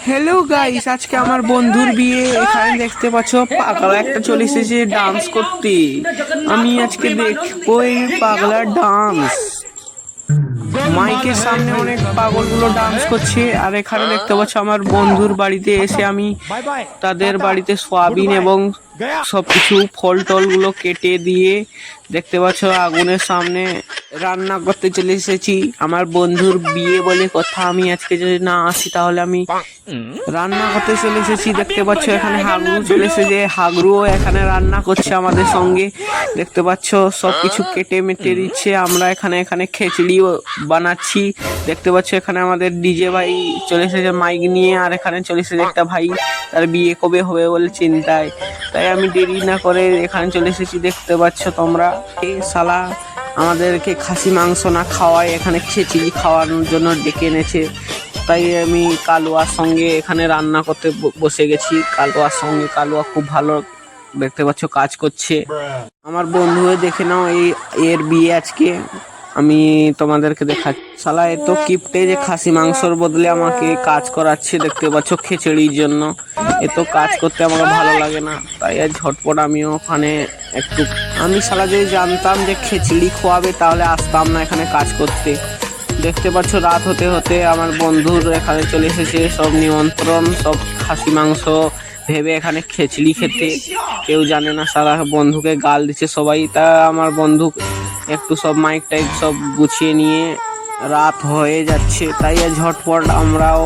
Hello guys, আজকে আমার বন্ধুর বিয়ে। এখানে দেখতে পাচ্ছ পাগলা একটা চলে এসেছে ডান্স করতে। আমি আজকে দেখবো এই পাগলার ডান্স। মাইকের সামনে অনেক পাগলগুলো ডান্স করছে। আর এখানে দেখতে পাচ্ছ আমার বন্ধুর বাড়িতে এসে আমি তাদের বাড়িতে সোয়াবিন এবং সবকিছু ফল টল গুলো কেটে দিয়ে দেখতে পাচ্ছ আগুনের সামনে রান্না করতে চলে এসেছি। আমার বন্ধুর বিয়ে বলে কথা, আমি আজকে যদি না আসি তাহলে আমি রান্না করতে চলে এসেছি। দেখতে পাচ্ছ এখানে হাগরু চলে এসেছে, হাগরুও এখানে রান্না করছে আমাদের সঙ্গে। দেখতে পাচ্ছ সবকিছু কেটে মেটে দিচ্ছে। আমরা এখানে খিচুড়িও বানাচ্ছি। দেখতে পাচ্ছ এখানে আমাদের ডিজে ভাই চলে এসেছে মাইক নিয়ে। আর এখানে চলে এসেছে একটা ভাই, তার বিয়ে কবে হবে বলে চিন্তায়। তাই আমি দেরি না করে এখানে চলে এসেছি। দেখতে পাচ্ছ তোমরা, এই শালা আমাদেরকে খাসি মাংস না খাওয়ায় এখানে খিচুড়ি খাওয়ানোর জন্য ডেকে এনেছে। তাই আমি কালুয়ার সঙ্গে এখানে রান্না করতে বসে গেছি। কালুয়ার সঙ্গে, কালুয়া খুব ভালো দেখতে পাচ্ছ কাজ করছে। আমার বন্ধু দেখে নাও, এর বিয়ে আজকে। আমি তোমাদেরকে দেখাচ্ছি। শালা এত কিপটে যে খাসি মাংসর বদলে আমাকে কাজ করাচ্ছে। দেখতে পাচ্ছ খিচুড়ির জন্য। এত কাজ করতে আমাকে ভালো লাগে না, তাই আজ ঝটপট আমিও ওখানে একটু, আমি শালা যদি জানতাম যে খিচুড়ি খোয়াবে তাহলে আসতাম না এখানে কাজ করতে। দেখতে পাচ্ছ রাত হতে হতে আমার বন্ধুর এখানে চলে এসেছে সব নিমন্ত্রণ, সব খাসি মাংস ভেবে এখানে খিচুড়ি খেতে। কেউ জানে না, সারা বন্ধুকে গাল দিচ্ছে সবাই। তা আমার বন্ধু একটু সব মাইক টাইক সব গুছিয়ে নিয়ে, রাত হয়ে যাচ্ছে তাই ঝটপট আমরাও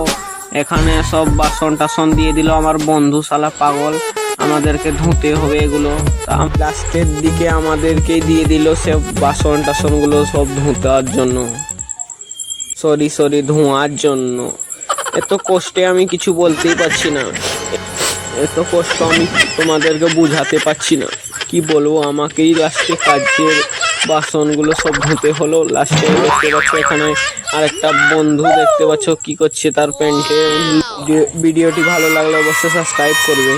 এখানে সব বাসন টাসন দিয়ে দিল। আমার বন্ধু শালা পাগল, আমাদেরকে ধুতে হবে এগুলো। লাস্টের দিকে আমাদেরকে দিয়ে দিল সে বাসন টাসন গুলো সব ধুতার জন্য, সরি ধোঁয়ার জন্য। এত কষ্টে আমি কিছু বলতেই পারছি না, এত কষ্ট আমি তোমাদেরকে বুঝাতে পারছি না। কি বলবো, আমাকেই লাস্টে কাজের বাসনগুলো সব ধুতে হলো। লাস্টে দেখতে পাচ্ছ এখানে আরেকটা বন্ধু দেখতে পাচ্ছ কি করছে তার প্যান্টে। ভিডিওটি ভালো লাগলে অবশ্যই সাবস্ক্রাইব করবে।